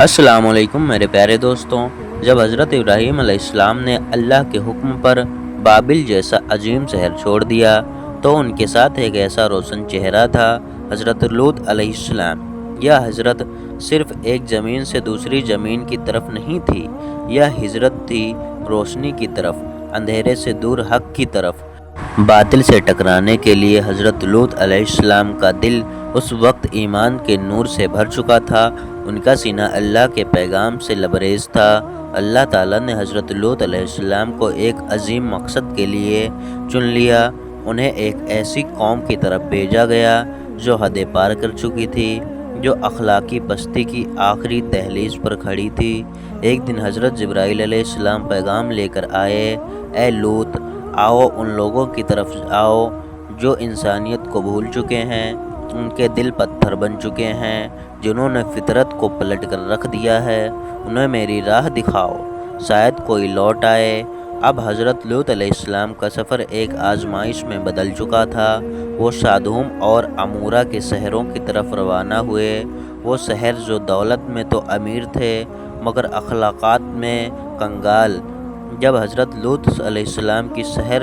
السلام علیکم میرے پیارے دوستوں، جب حضرت ابراہیم علیہ السلام نے اللہ کے حکم پر بابل جیسا عظیم شہر چھوڑ دیا تو ان کے ساتھ ایک ایسا روشن چہرہ تھا، حضرت لوط علیہ السلام۔ یہ حضرت صرف ایک زمین سے دوسری زمین کی طرف نہیں تھی، یہ ہجرت تھی روشنی کی طرف، اندھیرے سے دور حق کی طرف۔ باطل سے ٹکرانے کے لیے حضرت لوط علیہ السلام کا دل اس وقت ایمان کے نور سے بھر چکا تھا، ان کا سینہ اللہ کے پیغام سے لبریز تھا۔ اللہ تعالیٰ نے حضرت لوط علیہ السلام کو ایک عظیم مقصد کے لیے چن لیا، انہیں ایک ایسی قوم کی طرف بھیجا گیا جو حدیں پار کر چکی تھی، جو اخلاقی پستی کی آخری دہلیز پر کھڑی تھی۔ ایک دن حضرت جبرائیل علیہ السلام پیغام لے کر آئے، اے لوط، آؤ ان لوگوں کی طرف آؤ جو انسانیت کو بھول چکے ہیں، ان کے دل پتھر بن چکے ہیں، جنہوں نے فطرت کو پلٹ کر رکھ دیا ہے، انہیں میری راہ دکھاؤ، شاید کوئی لوٹ آئے۔ اب حضرت لوط علیہ السلام کا سفر ایک آزمائش میں بدل چکا تھا، وہ سادوم اور عمورہ کے شہروں کی طرف روانہ ہوئے، وہ شہر جو دولت میں تو امیر تھے مگر اخلاقات میں کنگال۔ جب حضرت لوط علیہ السلام کی شہر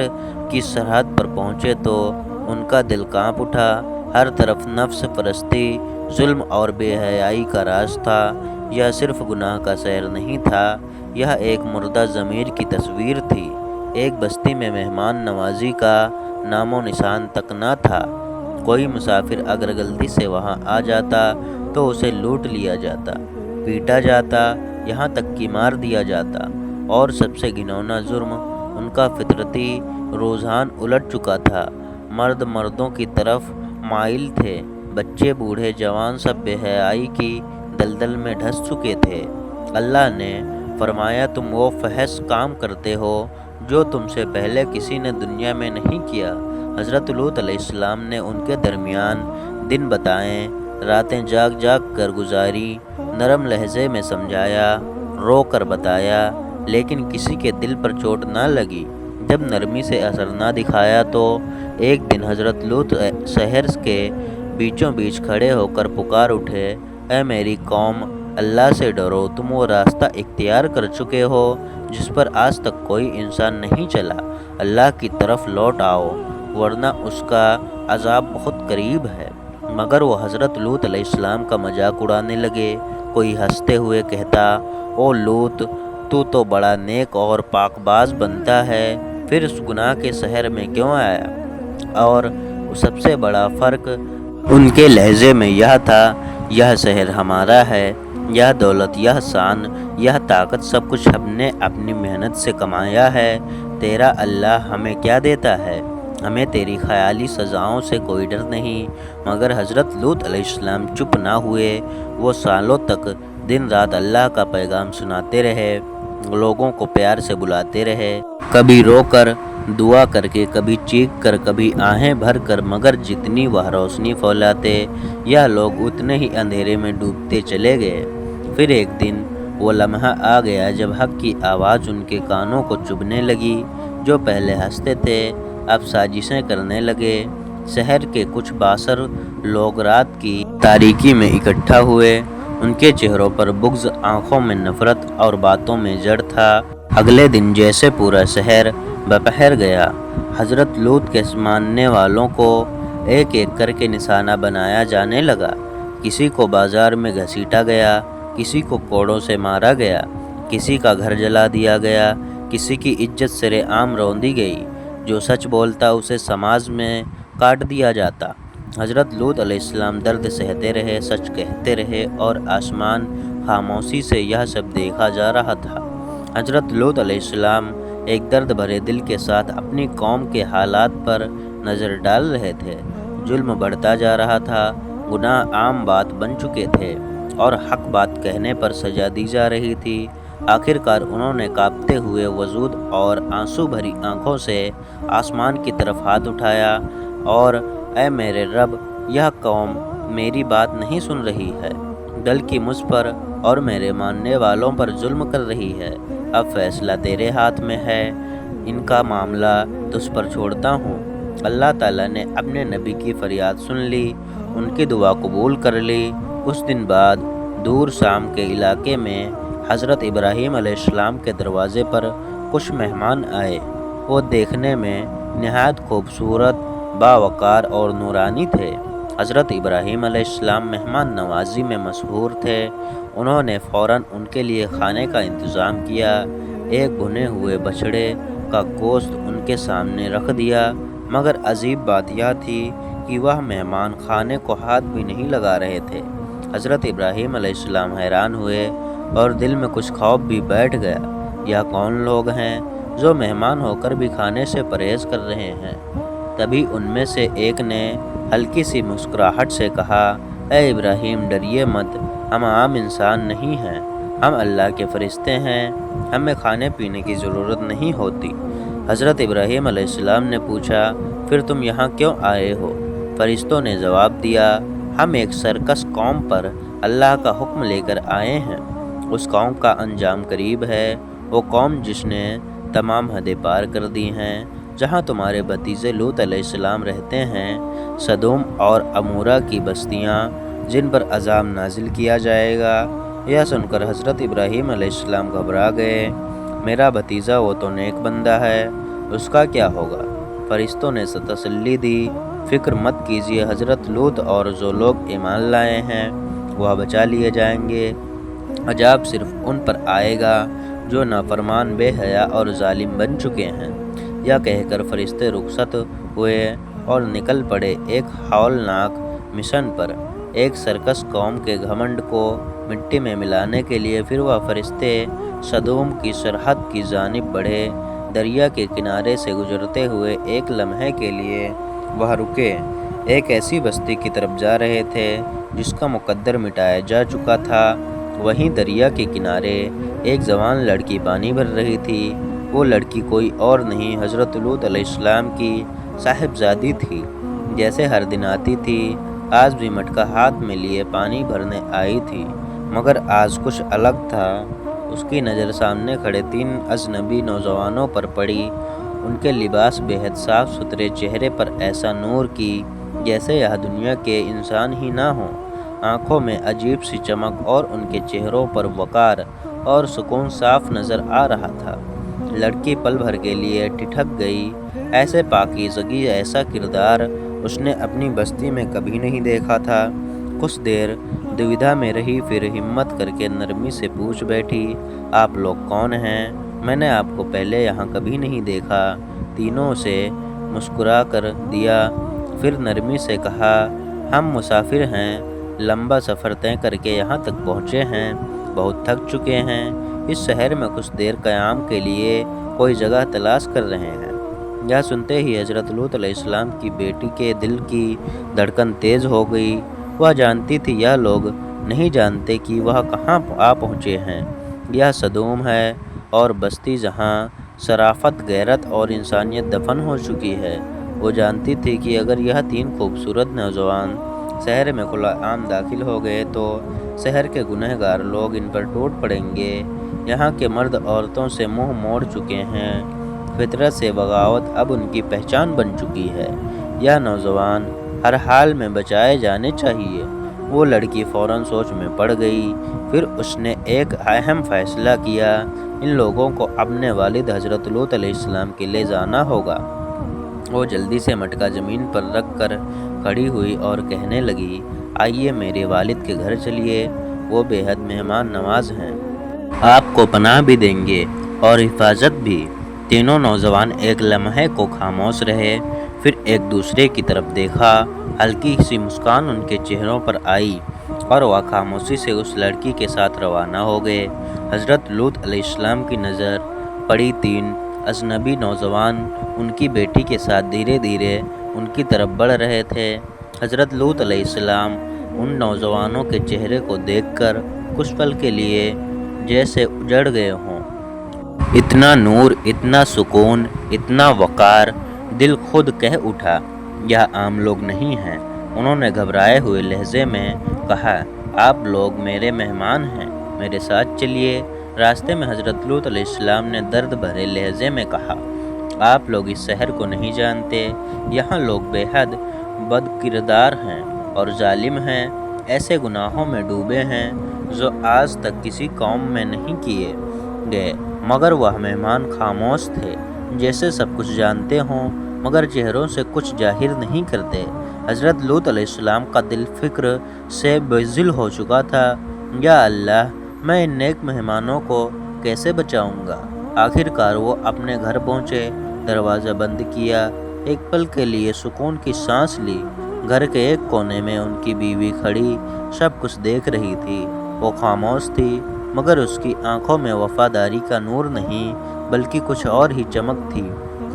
کی سرحد پر پہنچے تو ان کا دل کانپ اٹھا، ہر طرف نفس پرستی، ظلم اور بے حیائی کا راج تھا۔ یہ صرف گناہ کا شہر نہیں تھا، یہ ایک مردہ ضمیر کی تصویر تھی، ایک بستی میں مہمان نوازی کا نام و نشان تک نہ تھا۔ کوئی مسافر اگر غلطی سے وہاں آ جاتا تو اسے لوٹ لیا جاتا، پیٹا جاتا، یہاں تک کہ مار دیا جاتا، اور سب سے گھناؤنا جرم ان کا فطرتی رجحان الٹ چکا تھا، مرد مردوں کی طرف مائل تھے، بچے بوڑھے جوان سب بے حیائی کی دلدل میں دھس چکے تھے۔ اللہ نے فرمایا، تم وہ فحش کام کرتے ہو جو تم سے پہلے کسی نے دنیا میں نہیں کیا۔ حضرت لوط علیہ السلام نے ان کے درمیان دن بتائے، راتیں جاگ جاگ کر گزاری، نرم لہجے میں سمجھایا، رو کر بتایا، لیکن کسی کے دل پر چوٹ نہ لگی۔ جب نرمی سے اثر نہ دکھایا تو ایک دن حضرت لوط شہر کے بیچوں بیچ کھڑے ہو کر پکار اٹھے، اے میری قوم، اللہ سے ڈرو، تم وہ راستہ اختیار کر چکے ہو جس پر آج تک کوئی انسان نہیں چلا، اللہ کی طرف لوٹ آؤ ورنہ اس کا عذاب بہت قریب ہے۔ مگر وہ حضرت لوط علیہ السلام کا مذاق اڑانے لگے، کوئی ہنستے ہوئے کہتا، او لوط، تو بڑا نیک اور پاک باز بنتا ہے، پھر اس گناہ کے شہر میں کیوں آیا؟ اور سب سے بڑا فرق ان کے لہجے میں یہ تھا، یہ شہر ہمارا ہے، یہ دولت، یہ شان، یہ طاقت سب کچھ ہم نے اپنی محنت سے کمایا ہے، تیرا اللہ ہمیں کیا دیتا ہے؟ ہمیں تیری خیالی سزاؤں سے کوئی ڈر نہیں۔ مگر حضرت لوط علیہ السلام چپ نہ ہوئے، وہ سالوں تک دن رات اللہ کا پیغام سناتے رہے، لوگوں کو پیار سے بلاتے رہے، کبھی رو کر، دعا کر کے، کبھی چیخ کر، کبھی آہیں بھر کر، مگر جتنی وہ روشنی پھیلاتے یہ لوگ اتنے ہی اندھیرے میں ڈوبتے چلے گئے۔ پھر ایک دن وہ لمحہ آ گیا جب حق کی آواز ان کے کانوں کو چبھنے لگی، جو پہلے ہنستے تھے اب سازشیں کرنے لگے۔ شہر کے کچھ بااثر لوگ رات کی تاریکی میں اکٹھا ہوئے، ان کے چہروں پر بغض، آنکھوں میں نفرت اور باتوں میں جڑ تھا۔ اگلے دن جیسے پورا شہر بپہر گیا، حضرت لوط کے ماننے والوں کو ایک ایک کر کے نشانہ بنایا جانے لگا، کسی کو بازار میں گھسیٹا گیا، کسی کو کوڑوں سے مارا گیا، کسی کا گھر جلا دیا گیا، کسی کی عزت سرے عام روندی گئی، جو سچ بولتا اسے سماج میں کاٹ دیا جاتا۔ حضرت لوط علیہ السلام درد سہتے رہے، سچ کہتے رہے، اور آسمان خاموشی سے یہ سب دیکھا جا رہا تھا۔ حضرت لوط علیہ السلام ایک درد بھرے دل کے ساتھ اپنی قوم کے حالات پر نظر ڈال رہے تھے، ظلم بڑھتا جا رہا تھا، گناہ عام بات بن چکے تھے، اور حق بات کہنے پر سزا دی جا رہی تھی۔ آخر کار انہوں نے کانپتے ہوئے وجود اور آنسو بھری آنکھوں سے آسمان کی طرف ہاتھ اٹھایا، اور اے میرے رب، یہ قوم میری بات نہیں سن رہی ہے، بلکہ مجھ پر اور میرے ماننے والوں پر ظلم کر رہی ہے، اب فیصلہ تیرے ہاتھ میں ہے، ان کا معاملہ تجھ پر چھوڑتا ہوں۔ اللہ تعالیٰ نے اپنے نبی کی فریاد سن لی، ان کی دعا قبول کر لی۔ کچھ دن بعد دور شام کے علاقے میں حضرت ابراہیم علیہ السلام کے دروازے پر کچھ مہمان آئے۔ وہ دیکھنے میں نہایت خوبصورت، باوقار اور نورانی تھے۔ حضرت ابراہیم علیہ السلام مہمان نوازی میں مشہور تھے۔ انہوں نے فوراً ان کے لیے کھانے کا انتظام کیا۔ ایک بھنے ہوئے بچھڑے کا گوشت ان کے سامنے رکھ دیا، مگر عجیب بات یہ تھی کہ وہ مہمان کھانے کو ہاتھ بھی نہیں لگا رہے تھے۔ حضرت ابراہیم علیہ السلام حیران ہوئے اور دل میں کچھ خوف بھی بیٹھ گیا۔ یہ کون لوگ ہیں جو مہمان ہو کر بھی کھانے سے پرہیز کر رہے ہیں؟ تبھی ان میں سے ایک نے ہلکی سی مسکراہٹ سے کہا، اے ابراہیم، ڈریے مت، ہم عام انسان نہیں ہیں، ہم اللہ کے فرشتے ہیں، ہمیں کھانے پینے کی ضرورت نہیں ہوتی۔ حضرت ابراہیم علیہ السلام نے پوچھا، پھر تم یہاں کیوں آئے ہو؟ فرشتوں نے جواب دیا، ہم ایک سرکش قوم پر اللہ کا حکم لے کر آئے ہیں۔ اس قوم کا انجام قریب ہے، وہ قوم جس نے تمام حدیں پار کر دی ہیں۔ جہاں تمہارے بھتیجے لوط علیہ السلام رہتے ہیں، سدوم اور عمورہ کی بستیاں جن پر عذاب نازل کیا جائے گا۔ یہ سن کر حضرت ابراہیم علیہ السلام گھبرا گئے۔ میرا بھتیجا وہ تو نیک بندہ ہے، اس کا کیا ہوگا؟ فرشتوں نے تسلی دی، فکر مت کیجیے، حضرت لوط اور جو لوگ ایمان لائے ہیں وہ بچا لیے جائیں گے۔ عذاب صرف ان پر آئے گا جو نافرمان، بے حیا اور ظالم بن چکے ہیں۔ یہ کہہ کر فرشتے رخصت ہوئے اور نکل پڑے ایک ہولناک مشن پر، ایک سرکش قوم کے گھمنڈ کو مٹی میں ملانے کے لیے۔ پھر وہ فرشتے سدوم کی سرحد کی جانب بڑھے۔ دریا کے کنارے سے گزرتے ہوئے ایک لمحے کے لیے وہ رکے۔ ایک ایسی بستی کی طرف جا رہے تھے جس کا مقدر مٹایا جا چکا تھا۔ وہیں دریا کے کنارے ایک جوان لڑکی پانی بھر رہی تھی۔ وہ لڑکی کوئی اور نہیں، حضرت لوط علیہ السلام کی صاحبزادی تھی۔ جیسے ہر دن آتی تھی، آج بھی مٹکا ہاتھ میں لیے پانی بھرنے آئی تھی، مگر آج کچھ الگ تھا۔ اس کی نظر سامنے کھڑے 3 اجنبی نوجوانوں پر پڑی۔ ان کے لباس بے حد صاف ستھرے، چہرے پر ایسا نور کی جیسے یہ دنیا کے انسان ہی نہ ہوں۔ آنکھوں میں عجیب سی چمک اور ان کے چہروں پر وقار اور سکون صاف نظر آ رہا تھا۔ لڑکی پل بھر کے لیے ٹھٹک گئی۔ ایسے پاکیزگی، ایسا کردار اس نے اپنی بستی میں کبھی نہیں دیکھا تھا۔ کچھ دیر دویدھا میں رہی، پھر ہمت کر کے نرمی سے پوچھ بیٹھی، آپ لوگ کون ہیں؟ میں نے آپ کو پہلے یہاں کبھی نہیں دیکھا۔ تینوں سے مسکرا کر دیا، پھر نرمی سے کہا، ہم مسافر ہیں، لمبا سفر طے کر کے یہاں تک پہنچے ہیں، بہت تھک چکے ہیں، اس شہر میں کچھ دیر قیام کے لیے کوئی جگہ تلاش کر رہے ہیں۔ یہ سنتے ہی حضرت لوط علیہ السلام کی بیٹی کے دل کی دھڑکن تیز ہو گئی۔ وہ جانتی تھی یہ لوگ نہیں جانتے کہ وہ کہاں آ پہنچے ہیں۔ یہ سدوم ہے اور بستی جہاں شرافت، غیرت اور انسانیت دفن ہو چکی ہے۔ وہ جانتی تھی کہ اگر یہ 3 خوبصورت نوجوان شہر میں کھلا عام داخل ہو گئے تو شہر کے گنہگار لوگ ان پر ٹوٹ پڑیں گے۔ یہاں کے مرد عورتوں سے منہ موڑ چکے ہیں، فطرت سے بغاوت اب ان کی پہچان بن چکی ہے۔ یہ نوجوان ہر حال میں بچائے جانے چاہیے۔ وہ لڑکی فوراً سوچ میں پڑ گئی۔ پھر اس نے ایک اہم فیصلہ کیا، ان لوگوں کو اپنے والد حضرت لوط علیہ السلام کے لے جانا ہوگا۔ وہ جلدی سے مٹکا زمین پر رکھ کر کھڑی ہوئی اور کہنے لگی، آئیے میرے والد کے گھر چلیے، وہ بے حد مہمان نواز ہیں، آپ کو پناہ بھی دیں گے اور حفاظت بھی۔ تینوں نوجوان ایک لمحے کو خاموش رہے، پھر ایک دوسرے کی طرف دیکھا۔ ہلکی سی مسکان ان کے چہروں پر آئی اور وہ خاموشی سے اس لڑکی کے ساتھ روانہ ہو گئے۔ حضرت لوط علیہ السلام کی نظر پڑی 3 اجنبی نوجوان ان کی بیٹی کے ساتھ دھیرے دھیرے ان کی طرف بڑھ رہے تھے۔ حضرت لوط علیہ السلام ان نوجوانوں کے چہرے کو دیکھ کر کچھ پل کے لیے جیسے اجڑ گئے ہوں۔ اتنا نور، اتنا سکون، اتنا وقار، دل خود کہہ اٹھا، یہ عام لوگ نہیں ہیں۔ انہوں نے گھبرائے ہوئے لہجے میں کہا، آپ لوگ میرے مہمان ہیں، میرے ساتھ چلیے۔ راستے میں حضرت لوط علیہ السلام نے درد بھرے لہجے میں کہا، آپ لوگ اس شہر کو نہیں جانتے، یہاں لوگ بے حد بد کردار ہیں اور ظالم ہیں۔ ایسے گناہوں میں ڈوبے ہیں جو آج تک کسی قوم میں نہیں کیے گئے، مگر وہ مہمان خاموش تھے، جیسے سب کچھ جانتے ہوں مگر چہروں سے کچھ ظاہر نہیں کرتے۔ حضرت لوط علیہ السلام کا دل فکر سے بزل ہو چکا تھا، یا اللہ، میں ان نیک مہمانوں کو کیسے بچاؤں گا؟ آخر کار وہ اپنے گھر پہنچے، دروازہ بند کیا، ایک پل کے لیے سکون کی سانس لی۔ گھر کے ایک کونے میں ان کی بیوی کھڑی سب کچھ دیکھ رہی تھی۔ وہ خاموش تھی، مگر اس کی آنکھوں میں وفاداری کا نور نہیں بلکہ کچھ اور ہی چمک تھی۔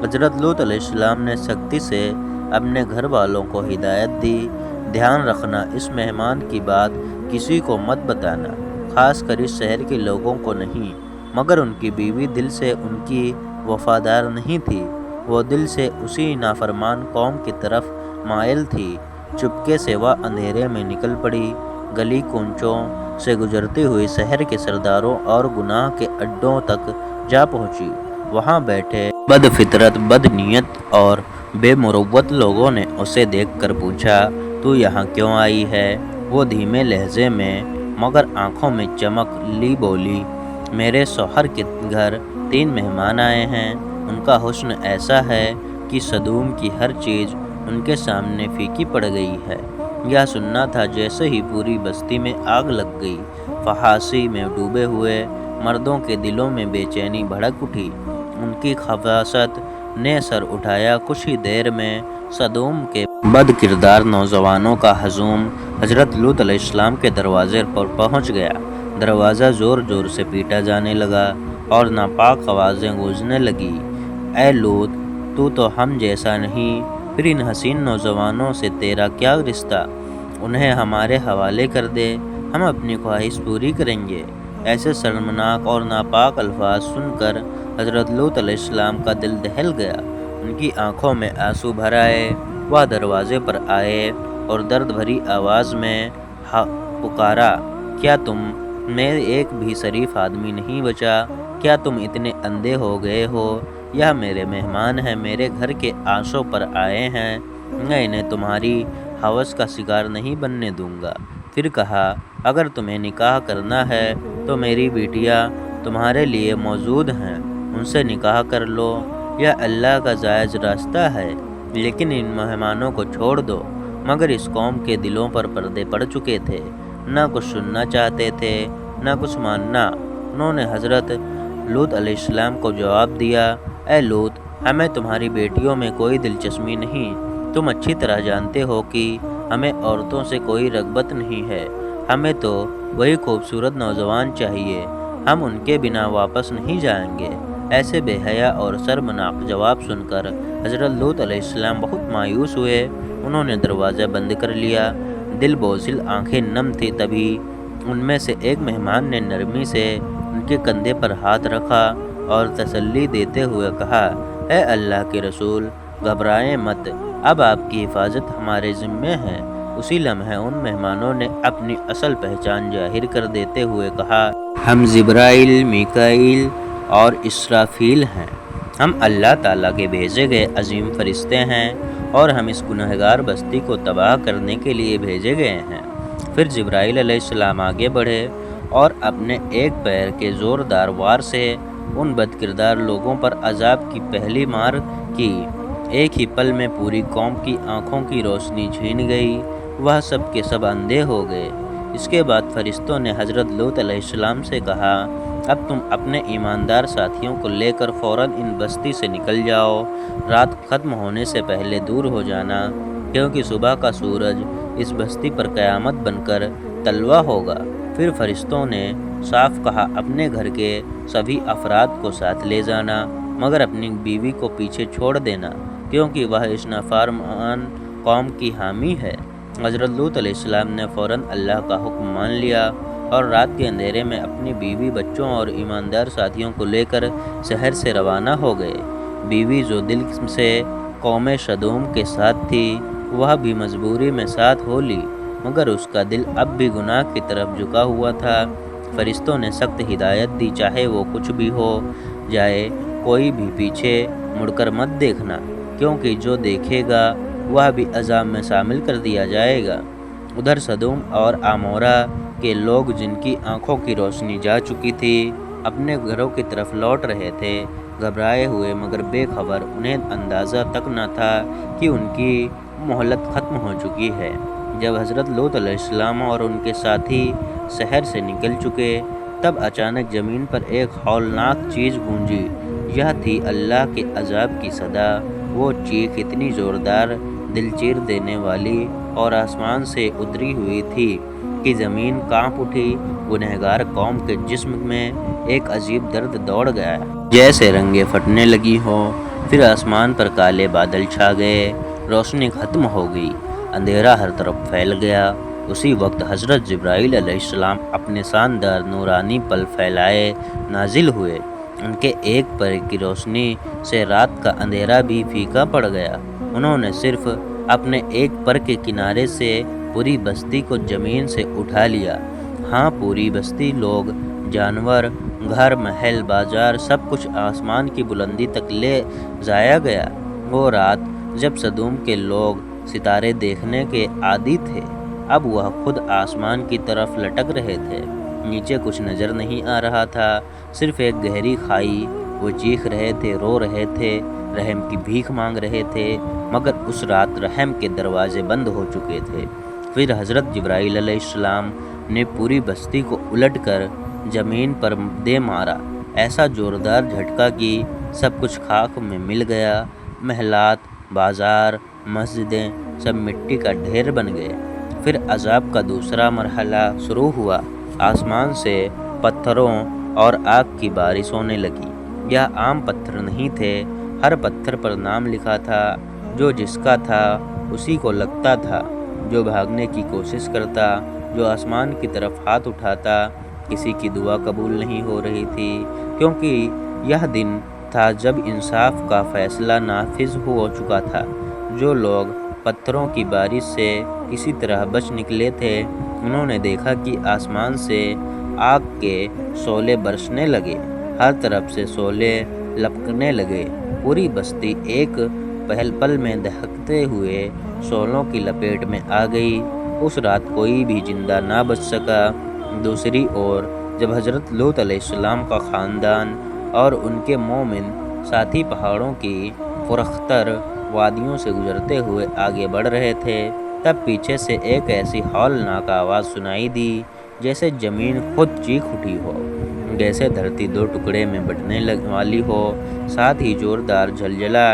حضرت لوط علیہ السلام نے سختی سے اپنے گھر والوں کو ہدایت دی، دھیان رکھنا، اس مہمان کی بات کسی کو مت بتانا، خاص کر اس شہر کے لوگوں کو نہیں۔ مگر ان کی بیوی دل سے ان کی وفادار نہیں تھی، وہ دل سے اسی نافرمان قوم کی طرف مائل تھی۔ چپکے سے وہ اندھیرے میں نکل پڑی، گلی کونچوں سے گزرتی ہوئی شہر کے سرداروں اور گناہ کے اڈوں تک جا پہنچی۔ وہاں بیٹھے بد فطرت، بد نیت اور بے مروت لوگوں نے اسے دیکھ کر پوچھا، تو یہاں کیوں آئی ہے؟ وہ دھیمے لہجے میں مگر آنکھوں میں چمک لی بولی، میرے شوہر کے گھر 3 مہمان آئے ہیں، ان کا حسن ایسا ہے کہ سدوم کی ہر چیز ان کے سامنے پھیکی پڑ گئی ہے۔ یہ سننا تھا جیسے ہی پوری بستی میں آگ لگ گئی۔ فحاشی میں ڈوبے ہوئے مردوں کے دلوں میں بے چینی بھڑک اٹھی، ان کی خباثت نے سر اٹھایا۔ کچھ ہی دیر میں سدوم کے بد کردار نوجوانوں کا ہجوم حضرت لوط علیہ السلام کے دروازے پر پہنچ گیا۔ دروازہ زور زور سے پیٹا جانے لگا اور ناپاک آوازیں گونجنے لگیں، اے لوط، تو ہم جیسا نہیں، پھر ان حسین نوجوانوں سے تیرا کیا رشتہ؟ انہیں ہمارے حوالے کر دے، ہم اپنی خواہش پوری کریں گے۔ ایسے شرمناک اور ناپاک الفاظ سن کر حضرت لوط علیہ السلام کا دل دہل گیا، ان کی آنکھوں میں آنسو بھر آئے۔ وہ دروازے پر آئے اور درد بھری آواز میں پکارا، کیا تم میں ایک بھی شریف آدمی نہیں بچا؟ کیا تم اتنے اندھے ہو گئے ہو؟ یہ میرے مہمان ہیں، میرے گھر کے عشاء پر آئے ہیں، میں انہیں تمہاری ہوس کا شکار نہیں بننے دوں گا۔ پھر کہا، اگر تمہیں نکاح کرنا ہے تو میری بیٹیاں تمہارے لیے موجود ہیں، ان سے نکاح کر لو، یہ اللہ کا جائز راستہ ہے، لیکن ان مہمانوں کو چھوڑ دو۔ مگر اس قوم کے دلوں پر پردے پڑ چکے تھے، نہ کچھ سننا چاہتے تھے نہ کچھ ماننا۔ انہوں نے حضرت لوط علیہ السلام کو جواب دیا، اے لوط، ہمیں تمہاری بیٹیوں میں کوئی دلچسپی نہیں، تم اچھی طرح جانتے ہو کہ ہمیں عورتوں سے کوئی رغبت نہیں ہے، ہمیں تو وہی خوبصورت نوجوان چاہیے، ہم ان کے بنا واپس نہیں جائیں گے۔ ایسے بے حیا اور شرمناک جواب سن کر حضرت لوط علیہ السلام بہت مایوس ہوئے، انہوں نے دروازہ بند کر لیا، دل بوجھل، آنکھیں نم تھی۔ تبھی ان میں سے ایک مہمان نے نرمی سے ان کے کندھے پر ہاتھ رکھا اور تسلی دیتے ہوئے کہا، اے اللہ کے رسول، گھبرائیں مت، اب آپ کی حفاظت ہمارے ذمے ہے۔ اسی لمحے ان مہمانوں نے اپنی اصل پہچان ظاہر کر دیتے ہوئے کہا، ہم جبرائیل، میکائیل اور اسرافیل ہیں، ہم اللہ تعالیٰ کے بھیجے گئے عظیم فرشتے ہیں اور ہم اس گنہگار بستی کو تباہ کرنے کے لیے بھیجے گئے ہیں۔ پھر جبرائیل علیہ السلام آگے بڑھے اور اپنے ایک پیر کے زوردار وار سے ان بد کردار لوگوں پر عذاب کی پہلی مار کی۔ ایک ہی پل میں پوری قوم کی آنکھوں کی روشنی چھین گئی، وہ سب کے سب اندھے ہو گئے۔ اس کے بعد فرشتوں نے حضرت لوط علیہ السلام سے کہا، اب تم اپنے ایماندار ساتھیوں کو لے کر فوراً ان بستی سے نکل جاؤ، رات ختم ہونے سے پہلے دور ہو جانا، کیونکہ صبح کا سورج اس بستی پر قیامت بن کر طلوع ہوگا۔ پھر فرشتوں نے صاف کہا، اپنے گھر کے سبھی افراد کو ساتھ لے جانا، مگر اپنی بیوی کو پیچھے چھوڑ دینا، کیونکہ وہ اس نافرمان قوم کی حامی ہے۔ حضرت لوط علیہ السلام نے فوراً اللہ کا حکم مان لیا اور رات کے اندھیرے میں اپنی بیوی، بچوں اور ایماندار ساتھیوں کو لے کر شہر سے روانہ ہو گئے۔ بیوی جو دل سے قوم سدوم کے ساتھ تھی، وہ بھی مجبوری میں ساتھ ہو لی، مگر اس کا دل اب بھی گناہ کی طرف جھکا ہوا تھا۔ فرشتوں نے سخت ہدایت دی، چاہے وہ کچھ بھی ہو جائے، کوئی بھی پیچھے مڑ کر مت دیکھنا، کیونکہ جو دیکھے گا وہ بھی عذاب میں شامل کر دیا جائے گا۔ ادھر سدوم اور آمورا کے لوگ جن کی آنکھوں کی روشنی جا چکی تھی اپنے گھروں کی طرف لوٹ رہے تھے، گھبرائے ہوئے مگر بے خبر۔ انہیں اندازہ تک نہ تھا کہ ان کی مہلت ختم ہو چکی ہے۔ جب حضرت لوط علیہ السلام اور ان کے ساتھی شہر سے نکل چکے تب اچانک زمین پر ایک ہولناک چیز گونجی۔ یہ تھی اللہ کے عذاب کی صدا۔ وہ چیخ اتنی زوردار، دل چیر دینے والی اور آسمان سے اتری ہوئی تھی کہ زمین کانپ اٹھی۔ گنہگار قوم کے جسم میں ایک عجیب درد دوڑ گیا، جیسے رنگیں پھٹنے لگی ہوں۔ پھر آسمان پر کالے بادل چھا گئے، روشنی ختم ہو گئی، اندھیرا ہر طرف پھیل گیا۔ اسی وقت حضرت جبرائیل علیہ السلام اپنے شاندار نورانی پل پھیلائے نازل ہوئے۔ ان کے ایک پر کی روشنی سے رات کا اندھیرا بھی پھیکا پڑ گیا۔ انہوں نے صرف اپنے ایک پر کے کنارے سے پوری بستی کو زمین سے اٹھا لیا۔ ہاں، پوری بستی، لوگ، جانور، گھر، محل، بازار، سب کچھ آسمان کی بلندی تک لے جایا گیا۔ وہ رات جب سدوم کے لوگ ستارے دیکھنے کے عادی تھے، اب وہ خود آسمان کی طرف لٹک رہے تھے۔ نیچے کچھ نظر نہیں آ رہا تھا، صرف ایک گہری کھائی۔ وہ چیخ رہے تھے، رو رہے تھے، رحم کی بھیک مانگ رہے تھے، مگر اس رات رحم کے دروازے بند ہو چکے تھے۔ پھر حضرت جبرائیل علیہ السلام نے پوری بستی کو الٹ کر زمین پر دے مارا، ایسا زوردار جھٹکا کہ سب کچھ خاک میں مل گیا۔ محلات، بازار، مسجدیں سب مٹی کا ڈھیر بن گئے۔ پھر عذاب کا دوسرا مرحلہ شروع ہوا۔ آسمان سے پتھروں اور آگ کی بارش ہونے لگی۔ یہ عام پتھر نہیں تھے، ہر پتھر پر نام لکھا تھا۔ جو جس کا تھا اسی کو لگتا تھا، جو بھاگنے کی کوشش کرتا، جو آسمان کی طرف ہاتھ اٹھاتا، کسی کی دعا قبول نہیں ہو رہی تھی، کیونکہ یہ دن تھا جب انصاف کا فیصلہ نافذ ہو چکا تھا۔ جو لوگ پتھروں کی بارش سے کسی طرح بچ نکلے تھے، انہوں نے دیکھا کہ آسمان سے آگ کے شعلے برسنے لگے، ہر طرف سے شعلے لپکنے لگے۔ پوری بستی ایک پل میں دہکتے ہوئے شعلوں کی لپیٹ میں آ گئی۔ اس رات کوئی بھی زندہ نہ بچ سکا۔ دوسری اور جب حضرت لوط علیہ السلام کا خاندان اور ان کے مومن ساتھی پہاڑوں کی پرختر وادیوں سے گزرتے ہوئے آگے بڑھ رہے تھے، تب پیچھے سے ایک ایسی ہولناک آواز سنائی دی جیسے زمین خود چیخ اٹھی ہو، جیسے دھرتی دو ٹکڑے میں بٹنے والی ہو۔ ساتھ ہی زوردار زلزلہ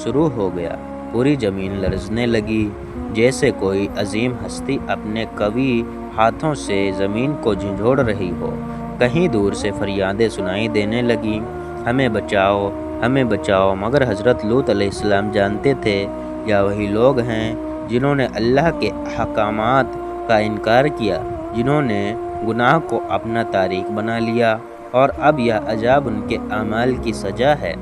شروع ہو گیا، پوری زمین لرزنے لگی، جیسے کوئی عظیم ہستی اپنے قوی ہاتھوں سے زمین کو جھنجھوڑ رہی ہو۔ کہیں دور سے فریادیں سنائی دینے لگیں، ہمیں بچاؤ، ہمیں بچاؤ۔ مگر حضرت لوط علیہ السلام جانتے تھے یہ وہی لوگ ہیں جنہوں نے اللہ کے احکامات کا انکار کیا، جنہوں نے گناہ کو اپنا طریق بنا لیا، اور اب یہ عذاب ان کے اعمال کی سزا ہے،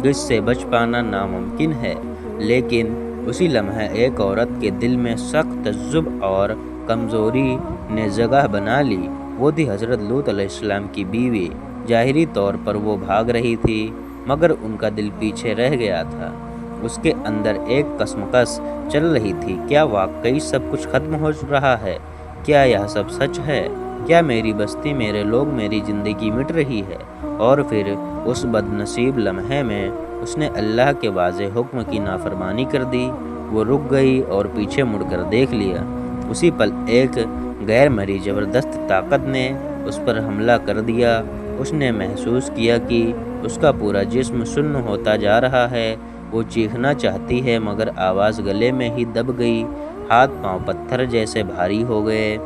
جس سے بچ پانا ناممکن ہے۔ لیکن اسی لمحے ایک عورت کے دل میں سخت تعجب اور کمزوری نے جگہ بنا لی۔ وہ تھی حضرت لوط علیہ السلام کی بیوی۔ ظاہری طور پر وہ بھاگ رہی تھی، مگر ان کا دل پیچھے رہ گیا تھا۔ اس کے اندر ایک کشمکش چل رہی تھی، کیا واقعی سب کچھ ختم ہو رہا ہے؟ کیا یہ سب سچ ہے؟ کیا میری بستی، میرے لوگ، میری زندگی مٹ رہی ہے؟ اور پھر اس بد نصیب لمحے میں اس نے اللہ کے واضح حکم کی نافرمانی کر دی۔ وہ رک گئی اور پیچھے مڑ کر دیکھ لیا۔ اسی پل ایک غیر مرئی زبردست طاقت نے اس پر حملہ کر دیا۔ اس نے محسوس کیا کہ اس کا پورا جسم سن ہوتا جا رہا ہے۔ وہ چیخنا چاہتی ہے مگر آواز گلے میں ہی دب گئی۔ ہاتھ پاؤں پتھر جیسے بھاری ہو گئے،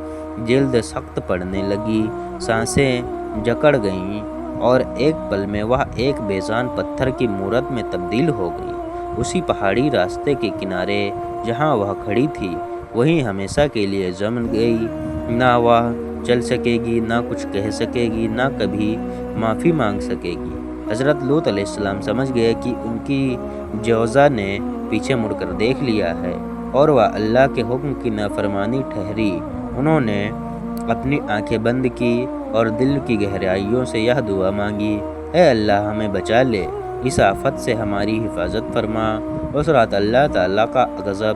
جلد سخت پڑنے لگی، سانسیں جکڑ گئیں، اور ایک پل میں وہ ایک بے جان پتھر کی مورت میں تبدیل ہو گئی۔ اسی پہاڑی راستے کے کنارے جہاں وہ کھڑی تھی، وہیں ہمیشہ کے لیے جم گئی۔ نہ وہ چل سکے گی، نہ کچھ کہہ سکے گی، نہ کبھی معافی مانگ سکے گی۔ حضرت لوط علیہ السلام سمجھ گئے کہ ان کی جوزہ نے پیچھے مڑ کر دیکھ لیا ہے، اور وہ اللہ کے حکم کی نافرمانی ٹھہری۔ انہوں نے اپنی آنکھیں بند کی اور دل کی گہرائیوں سے یہ دعا مانگی، اے اللہ، ہمیں بچا لے، اس آفت سے ہماری حفاظت فرما۔ اس رات اللہ تعالیٰ کا غضب